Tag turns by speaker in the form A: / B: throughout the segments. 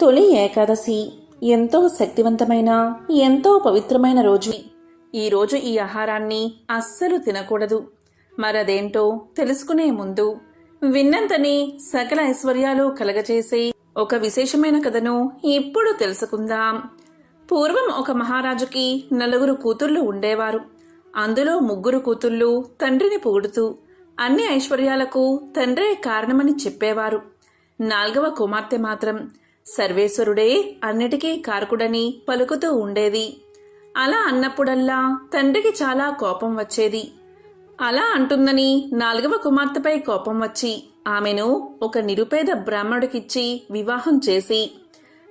A: తొలి ఏకాదశి ఎంతో శక్తివంతమైన, ఎంతో పవిత్రమైన రోజు. ఈరోజు ఈ ఆహారాన్ని అస్సలు తినకూడదు. మరదేంటో తెలుసుకునే ముందు విన్నంతనే సకల ఐశ్వర్యాలు కలగచేసే ఒక విశేషమైన కథను ఇప్పుడు తెలుసుకుందాం. పూర్వం ఒక మహారాజుకి 4 కూతుళ్లు ఉండేవారు. అందులో 3 కూతుళ్లు తండ్రిని పొగుడుతూ అన్ని ఐశ్వర్యాలకు తండ్రే కారణమని చెప్పేవారు. 4వ కుమార్తె మాత్రం సర్వేశ్వరుడే అన్నిటికీ కారకుడని పలుకుతూ ఉండేది. అలా అన్నప్పుడల్లా తండ్రికి చాలా కోపం వచ్చేది. అలా అంటుందని 4వ కుమార్తెపై కోపం వచ్చి ఆమెను ఒక నిరుపేద బ్రాహ్మణుడికిచ్చి వివాహం చేసి,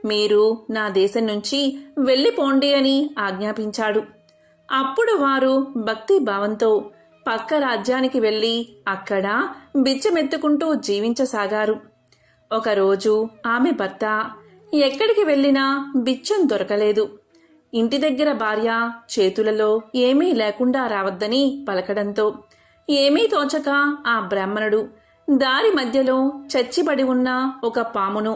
A: మీరు నా దేశం నుంచి వెళ్ళిపోండి అని ఆజ్ఞాపించాడు. అప్పుడు వారు భక్తి భావంతో పక్క రాజ్యానికి వెళ్లి అక్కడ బిచ్చమెత్తుకుంటూ జీవించసాగారు. ఒకరోజు ఆమె భర్త ఎక్కడికి వెళ్ళినా బిచ్చం దొరకలేదు. ఇంటి దగ్గర భార్య చేతులలో ఏమీ లేకుండా రావద్దని పలకడంతో ఏమీ తోచక ఆ బ్రాహ్మణుడు దారి మధ్యలో చచ్చిపడి ఉన్న ఒక పామును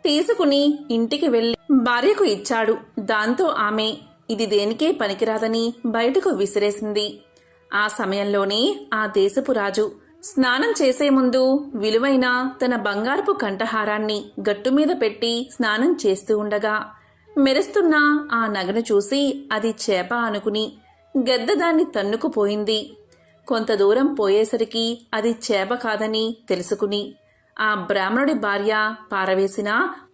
A: తీసుకుని ఇంటికి వెళ్లి భార్యకు ఇచ్చాడు. దాంతో ఆమె ఇది దేనికే పనికిరాదని బయటకు విసిరేసింది. ఆ సమయంలోనే ఆ దేశపు రాజు స్నానం చేసే ముందు విలువైన తన బంగారపు కంఠహారాన్ని గట్టుమీద పెట్టి స్నానం చేస్తూ ఉండగా మెరుస్తున్న ఆ నగను చూసి అది చేప అనుకుని గద్ద దాన్ని తన్నుకుపోయింది. కొంత దూరం పోయేసరికి అది చేప కాదని తెలుసుకుని ఆ బ్రాహ్మణుడి భార్య పారవేసిన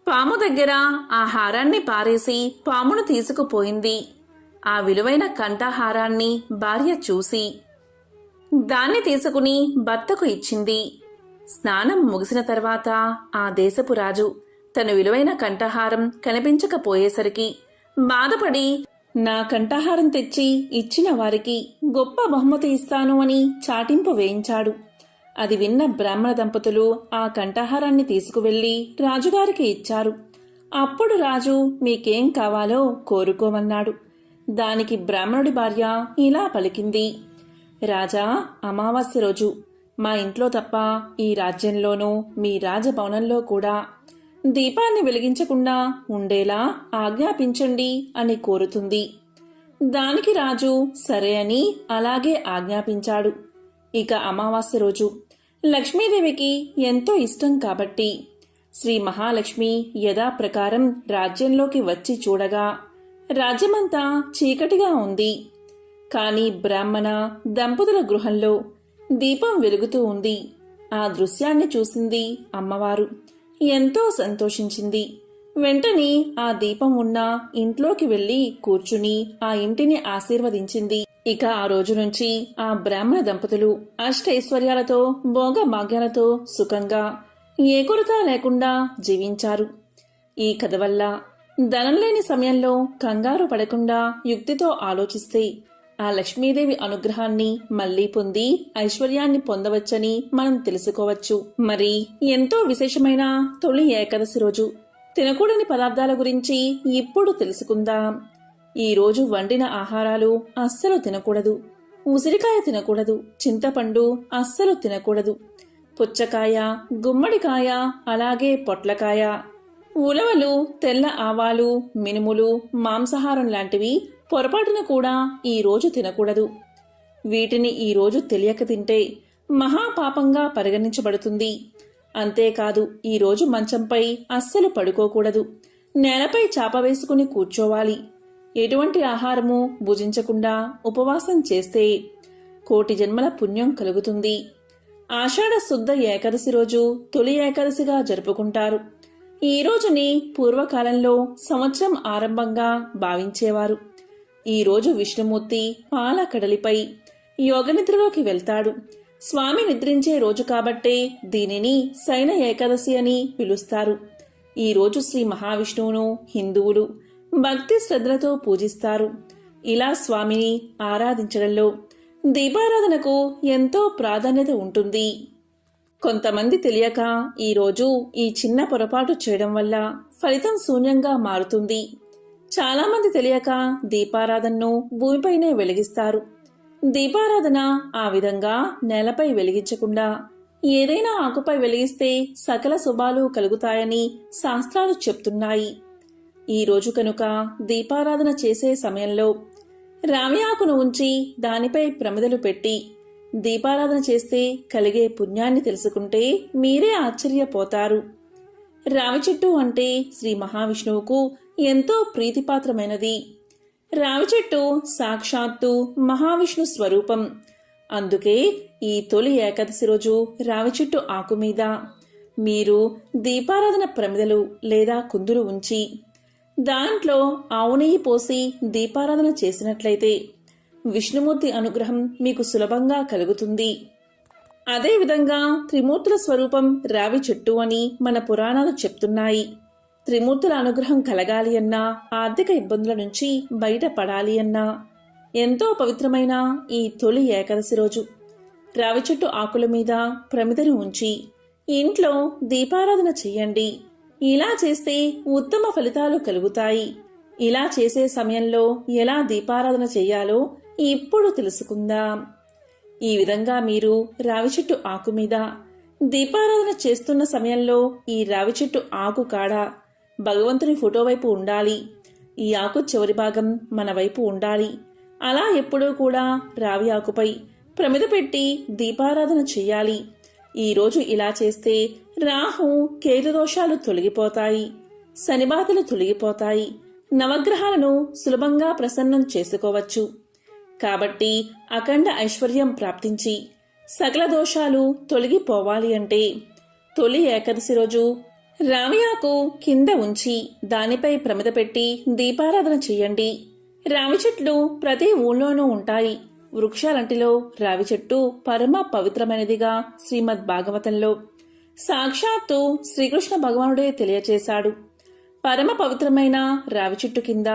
A: పాము దగ్గర ఆ హారాన్ని పారేసి పామును తీసుకుపోయింది. ఆ విలువైన కంఠహారాన్ని భార్య చూసి దాన్ని తీసుకుని భర్తకు ఇచ్చింది. స్నానం ముగిసిన తర్వాత ఆ దేశపు రాజు తన విలువైన కంఠహారం కనిపించకపోయేసరికి బాధపడి నా కంఠహారం తెచ్చి ఇచ్చిన వారికి గొప్ప బహుమతి ఇస్తాను అని చాటింపు వేయించాడు. అది విన్న బ్రాహ్మణ దంపతులు ఆ కంఠహారాన్ని తీసుకువెళ్లి రాజుగారికి ఇచ్చారు. అప్పుడు రాజు మీకేం కావాలో కోరుకోమన్నాడు. దానికి బ్రాహ్మణుడి భార్య ఇలా పలికింది, రాజా, అమావాస్య రోజు మా ఇంట్లో తప్ప ఈ రాజ్యంలోనూ మీ రాజభవనంలో కూడా దీపాన్ని వెలిగించకుండా ఉండేలా ఆజ్ఞాపించండి అని కోరుతుంది. దానికి రాజు సరే అని అలాగే ఆజ్ఞాపించాడు. ఇక అమావాస్య రోజు లక్ష్మీదేవికి ఎంతో ఇష్టం కాబట్టి శ్రీ మహాలక్ష్మి యథాప్రకారం రాజ్యంలోకి వచ్చి చూడగా రాజ్యమంతా చీకటిగా ఉంది. కాని బ్రాహ్మణ దంపతుల గృహంలో దీపం వెలుగుతూ ఉంది. ఆ దృశ్యాన్ని చూసింది అమ్మవారు. ఎంతో సంతోషించింది. వెంటనే ఆ దీపం ఉన్న ఇంట్లోకి వెళ్లి కూర్చుని ఆ ఇంటిని ఆశీర్వదించింది. ఇక ఆ రోజు నుంచి ఆ బ్రాహ్మణ దంపతులు అష్టైశ్వర్యాలతో భోగభాగ్యాలతో సుఖంగా ఏ కొరత లేకుండా జీవించారు. ఈ కథ వల్ల ధనం లేని సమయంలో కంగారు పడకుండా యుక్తితో ఆలోచిస్తే ఆ లక్ష్మీదేవి అనుగ్రహాన్ని మళ్లీ పొంది ఐశ్వర్యాన్ని పొందవచ్చని మనం తెలుసుకోవచ్చు. మరి ఎంతో విశేషమైన తొలి ఏకాదశి రోజు తినకూడని పదార్థాల గురించి ఇప్పుడు తెలుసుకుందాం. ఈ రోజు వండిన ఆహారాలు అస్సలు తినకూడదు. ఉసిరికాయ తినకూడదు. చింతపండు అస్సలు తినకూడదు. పుచ్చకాయ, గుమ్మడికాయ, అలాగే పొట్లకాయ, ఉలవలు, తెల్ల ఆవాలు, మినుములు, మాంసాహారం లాంటివి పొరపాటున కూడా ఈ రోజు తినకూడదు. వీటిని ఈ రోజు తెలియక తింటే మహాపాపంగా పరిగణించబడుతుంది. అంతేకాదు ఈ రోజు మంచంపై అస్సలు పడుకోకూడదు. నేలపై చాప వేసుకుని కూర్చోవాలి. ఎటువంటి ఆహారము భుజించకుండా ఉపవాసం చేస్తే 1,000,000 జన్మల పుణ్యం కలుగుతుంది. ఆషాఢ శుద్ధ ఏకాదశి రోజు తొలి ఏకాదశిగా జరుపుకుంటారు. ఈ రోజుని పూర్వకాలంలో సంవత్సరం ఆరంభంగా భావించేవారు. ఈ రోజు విష్ణుమూర్తి పాల కడలిపై యోగనిద్రలోకి వెళ్తాడు. స్వామి నిద్రించే రోజు కాబట్టే దీనిని శయన ఏకాదశి అని పిలుస్తారు. ఈ రోజు శ్రీ మహావిష్ణువును హిందువులు భక్తి శ్రద్ధలతో పూజిస్తారు. ఇలా స్వామిని ఆరాధించడంలో దీపారాధనకు ఎంతో ప్రాధాన్యత ఉంటుంది. కొంతమంది తెలియక ఈరోజు ఈ చిన్న పొరపాటు చేయడం వల్ల ఫలితం శూన్యంగా మారుతుంది. చాలామంది తెలియక దీపారాధనను భూమిపైనే వెలిగిస్తారు. దీపారాధన ఆ విధంగా నేలపై వెలిగించకుండా ఏదైనా ఆకుపై వెలిగిస్తే సకల శుభాలు కలుగుతాయని శాస్త్రాలు చెప్తున్నాయి. ఈ రోజు కనుక దీపారాధన చేసే సమయంలో రావి ఆకును ఉంచి దానిపై ప్రమిదలు పెట్టి దీపారాధన చేస్తే కలిగే పుణ్యాన్ని తెలుసుకుంటే మీరే ఆశ్చర్యపోతారు. రావి చెట్టు అంటే శ్రీ మహావిష్ణువుకు ఎంతో ప్రీతిపాత్రమైనది. రావి చెట్టు సాక్షాత్తు మహావిష్ణు స్వరూపం. అందుకే ఈ తొలి ఏకాదశి రోజు రావి చెట్టు ఆకు మీద మీరు దీపారాధన ప్రమిదలు లేదా కుందులు ఉంచి దాంట్లో ఆవు నెయ్యి పోసి దీపారాధన చేసినట్లయితే విష్ణుమూర్తి అనుగ్రహం మీకు సులభంగా కలుగుతుంది. అదేవిధంగా త్రిమూర్తుల స్వరూపం రావి చెట్టు అని మన పురాణాలు చెప్తున్నాయి. త్రిమూర్తుల అనుగ్రహం కలగాలి అన్నా, ఆర్థిక ఇబ్బందుల నుంచి బయటపడాలి అన్నా ఎంతో పవిత్రమైన ఈ తొలి ఏకాదశి రోజు రావి చెట్టు ఆకుల మీద ప్రమిదను ఉంచి ఇంట్లో దీపారాధన చెయ్యండి. ఇలా చేస్తే ఉత్తమ ఫలితాలు కలుగుతాయి. ఇలా చేసే సమయంలో ఎలా దీపారాధన చెయ్యాలో ఇప్పుడు తెలుసుకుందాం. ఈ విధంగా మీరు రావి చెట్టు ఆకు మీద దీపారాధన చేస్తున్న సమయంలో ఈ రావి చెట్టు ఆకు కాడ భగవంతుని ఫోటో వైపు ఉండాలి. ఈ ఆకు చివరి భాగం మన వైపు ఉండాలి. అలా ఎప్పుడూ కూడా రావి ఆకుపై ప్రమిద పెట్టి దీపారాధన చెయ్యాలి. ఈరోజు ఇలా చేస్తే రాహు కేతు దోషాలు తొలగిపోతాయి, శనిబాధలు తొలగిపోతాయి, నవగ్రహాలను సులభంగా ప్రసన్నం చేసుకోవచ్చు. కాబట్టి అఖండ ఐశ్వర్యం ప్రాప్తించి సకల దోషాలు తొలగిపోవాలి అంటే తొలి ఏకాదశి రోజు రావి ఆకు కింద ఉంచి దానిపై ప్రమిద పెట్టి దీపారాధన చెయ్యండి. రావి చెట్లు ప్రతి ఊళ్ళోనూ ఉంటాయి. వృక్షాలంటిలో రావి చెట్టు పరమ పవిత్రమైనదిగా శ్రీమద్ భాగవతంలో సాక్షాత్తు శ్రీకృష్ణ భగవానుడే తెలియచేశాడు. పరమ పవిత్రమైన రావి చెట్టు కింద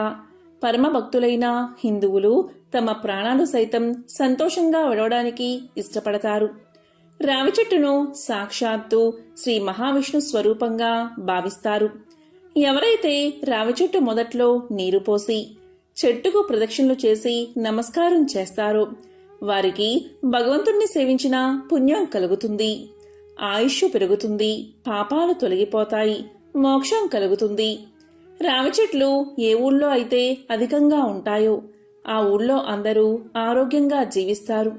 A: పరమ భక్తులైన హిందువులు తమ ప్రాణాలు సైతం సంతోషంగా విడవడానికి ఇష్టపడతారు. రావి చెట్టును సాక్షాత్తు శ్రీ మహావిష్ణు స్వరూపంగా భావిస్తారు. ఎవరైతే రావి చెట్టు మొదట్లో నీరు పోసి చెట్టుకు ప్రదక్షిణలు చేసి నమస్కారం చేస్తారో వారికి భగవంతుణ్ణి సేవించిన పుణ్యం కలుగుతుంది, ఆయుష్ పెరుగుతుంది, పాపాలు తొలగిపోతాయి, మోక్షం కలుగుతుంది. రావి చెట్లు ఏ ఊళ్ళో అయితే అధికంగా ఉంటాయో ఆ ఊళ్ళో అందరూ ఆరోగ్యంగా జీవిస్తారు.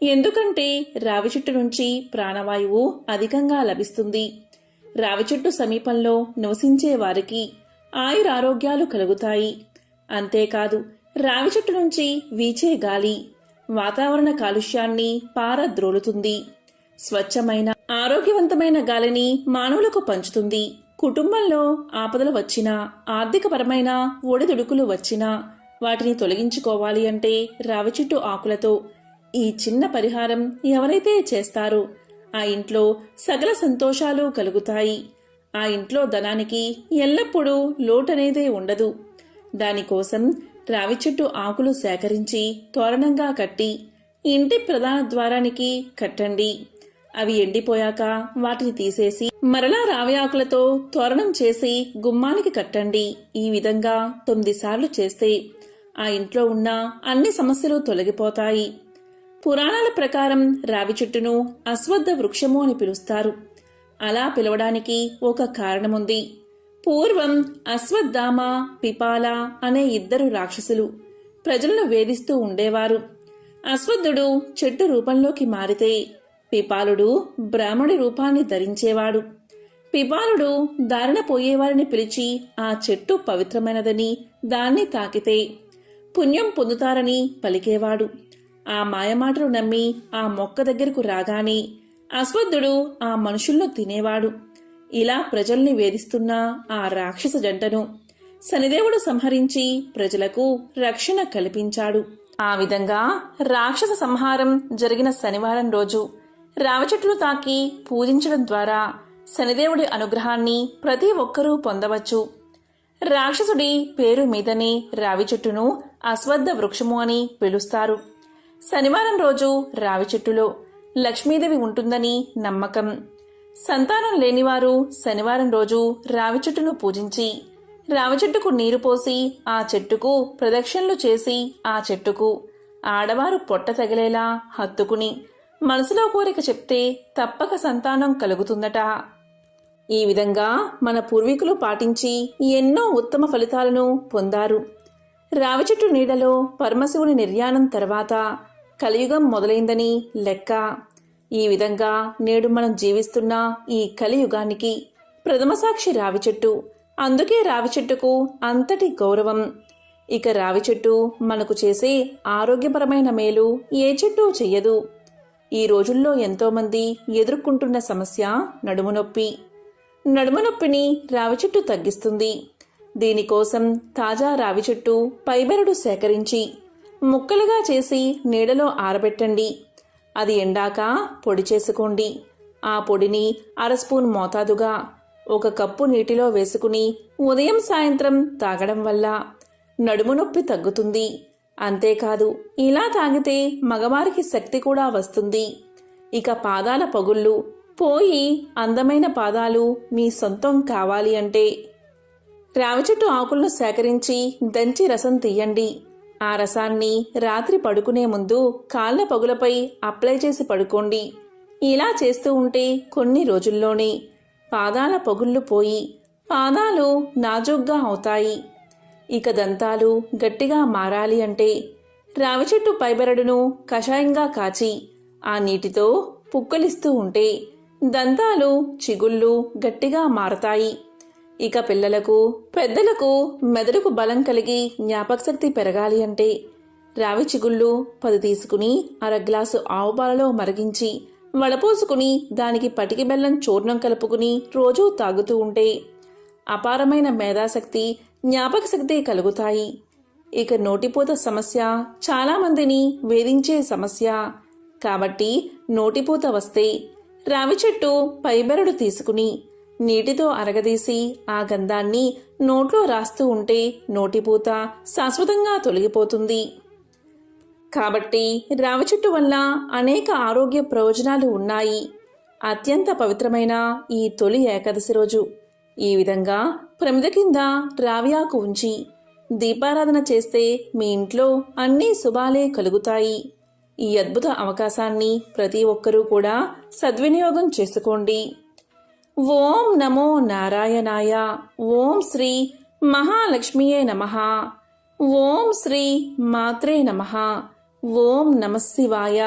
A: ఎందుకంటే రావి చెట్టు నుంచి ప్రాణవాయువు అధికంగా లభిస్తుంది. రావి చెట్టు సమీపంలో నివసించే వారికి ఆయురారోగ్యాలు కలుగుతాయి. అంతేకాదు రావి చెట్టు నుంచి వీచే గాలి వాతావరణ కాలుష్యాన్ని పారద్రోలుతుంది. స్వచ్ఛమైన ఆరోగ్యవంతమైన గాలిని మానవులకు పంచుతుంది. కుటుంబంలో ఆపదలు వచ్చినా, ఆర్థికపరమైన ఒడిదుడుకులు వచ్చినా వాటిని తొలగించుకోవాలి అంటే రావి చెట్టు ఆకులతో ఈ చిన్న పరిహారం ఎవరైతే చేస్తారో ఆ ఇంట్లో సకల సంతోషాలు కలుగుతాయి. ఆ ఇంట్లో ధనానికి ఎల్లప్పుడూ లోటనేదే ఉండదు. దానికోసం రావి చెట్టు ఆకులు సేకరించి తోరణంగా కట్టి ఇంటి ప్రధాన ద్వారానికి కట్టండి. అవి ఎండిపోయాక వాటిని తీసేసి మరలా రావి ఆకులతో తోరణం చేసి గుమ్మానికి కట్టండి. ఈ విధంగా 9 సార్లు చేస్తే ఆ ఇంట్లో ఉన్న అన్ని సమస్యలు తొలగిపోతాయి. పురాణాల ప్రకారం రావి చెట్టును అశ్వత్థ వృక్షము అని పిలుస్తారు. అలా పిలవడానికి ఒక కారణముంది. పూర్వం అశ్వత్థామ, పిపాల అనే 2 రాక్షసులు ప్రజలను వేధిస్తూ ఉండేవారు. అశ్వత్థుడు చెట్టు రూపంలోకి మారితే పిపాలుడు బ్రాహ్మణి రూపాన్ని ధరించేవాడు. పిపాలుడు దారిన పోయేవారిని పిలిచి ఆ చెట్టు పవిత్రమైనదని, దాన్ని తాకితే పుణ్యం పొందుతారని పలికేవాడు. ఆ మాయమాటలు నమ్మి ఆ మొక్క దగ్గరకు రాగానే అశ్వత్థుడు ఆ మనుషులను తినేవాడు. ఇలా ప్రజల్ని వేధిస్తున్న ఆ రాక్షస జంటను శనిదేవుడు సంహరించి ప్రజలకు రక్షణ కల్పించాడు. ఆ విధంగా రాక్షస సంహారం జరిగిన శనివారం రోజు రావి చెట్టును తాకి పూజించడం ద్వారా శనిదేవుడి అనుగ్రహాన్ని ప్రతి ఒక్కరూ పొందవచ్చు. రాక్షసుడి పేరు మీదనే రావి చెట్టును అశ్వత్థ వృక్షము అని పిలుస్తారు. శనివారం రోజు రావి చెట్టులో లక్ష్మీదేవి ఉంటుందని నమ్మకం. సంతానం లేనివారు శనివారం రోజు రావి చెట్టును పూజించి రావి చెట్టుకు నీరు పోసి ఆ చెట్టుకు ప్రదక్షిణలు చేసి ఆ చెట్టుకు ఆడవారు పొట్ట తగిలేలా హత్తుకుని మనసులో కోరిక చెప్తే తప్పక సంతానం కలుగుతుందట. ఈ విధంగా మన పూర్వీకులు పాటించి ఎన్నో ఉత్తమ ఫలితాలను పొందారు. రావి చెట్టు నీడలో పరమశివుని నిర్యాణం తర్వాత కలియుగం మొదలైందని లెక్క. ఈ విధంగా నేడు మనం జీవిస్తున్న ఈ కలియుగానికి ప్రథమ సాక్షి రావి చెట్టు. అందుకే రావి చెట్టుకు అంతటి గౌరవం. ఇక రావి చెట్టు మనకు చేసే ఆరోగ్యపరమైన మేలు ఏ చెట్టు చెయ్యదు. ఈ రోజుల్లో ఎంతోమంది ఎదుర్కొంటున్న సమస్య నడుము నొప్పి. నడుము నొప్పిని రావి చెట్టు తగ్గిస్తుంది. దీనికోసం తాజా రావి చెట్టు పైబెరడు సేకరించి ముక్కలుగా చేసి నీడలో ఆరబెట్టండి. అది ఎండాక పొడి చేసుకోండి. ఆ పొడిని 1/2 స్పూన్ మోతాదుగా 1 కప్పు నీటిలో వేసుకుని ఉదయం సాయంత్రం తాగడం వల్ల నడుము నొప్పి తగ్గుతుంది. అంతేకాదు, ఇలా తాగితే మగవారికి శక్తి కూడా వస్తుంది. ఇక పాదాల పగుళ్ళు పోయి అందమైన పాదాలు మీ సొంతం కావాలి అంటే రావి చెట్టు ఆకులను సేకరించి దంచి రసం తీయండి. ఆ రసాన్ని రాత్రి పడుకునే ముందు కాళ్ళ పగులపై అప్లై చేసి పడుకోండి. ఇలా చేస్తూ ఉంటే కొన్ని రోజుల్లోనే పాదాల పగుళ్ళు పోయి పాదాలు నాజూగ్గా అవుతాయి. ఇక దంతాలు గట్టిగా మారాలి అంటే రావి చెట్టు పైబెరడును కషాయంగా కాచి ఆ నీటితో పుక్కలిస్తూ ఉంటే దంతాలు చిగుళ్ళు గట్టిగా మారతాయి. ఇక పిల్లలకు పెద్దలకు మెదడుకు బలం కలిగి జ్ఞాపకశక్తి పెరగాలి అంటే రావి చిగుళ్ళు 10 తీసుకుని 1/2 గ్లాసు ఆవు పాలలో మరిగించి వడపోసుకుని దానికి పటికి బెల్లం చూర్ణం కలుపుకుని రోజూ తాగుతూ ఉంటే అపారమైన మేధాశక్తి జ్ఞాపకశక్తి కలుగుతాయి. ఇక నోటిపూత సమస్య చాలామందిని వేధించే సమస్య. కాబట్టి నోటిపూత వస్తే రావి చెట్టు పైబెరడు తీసుకుని నీటితో అరగదీసి ఆ గంధాన్ని నోట్లో రాస్తూ ఉంటే నోటిపూత శాశ్వతంగా తొలగిపోతుంది. కాబట్టి రావి చెట్టు వల్ల అనేక ఆరోగ్య ప్రయోజనాలు ఉన్నాయి. అత్యంత పవిత్రమైన ఈ తొలి ఏకాదశి రోజు ఈ విధంగా ప్రమిద కింద రావి ఆకు ఉంచి దీపారాధన చేస్తే మీ ఇంట్లో అన్ని శుభాలే కలుగుతాయి. ఈ అద్భుత అవకాశాన్ని ప్రతి ఒక్కరూ కూడా సద్వినియోగం చేసుకోండి. ఓం నమో నారాయణాయ. ఓం శ్రీ మహాలక్ష్మియే నమః. ఓం శ్రీ మాత్రే నమః. ఓం నమః శివాయ.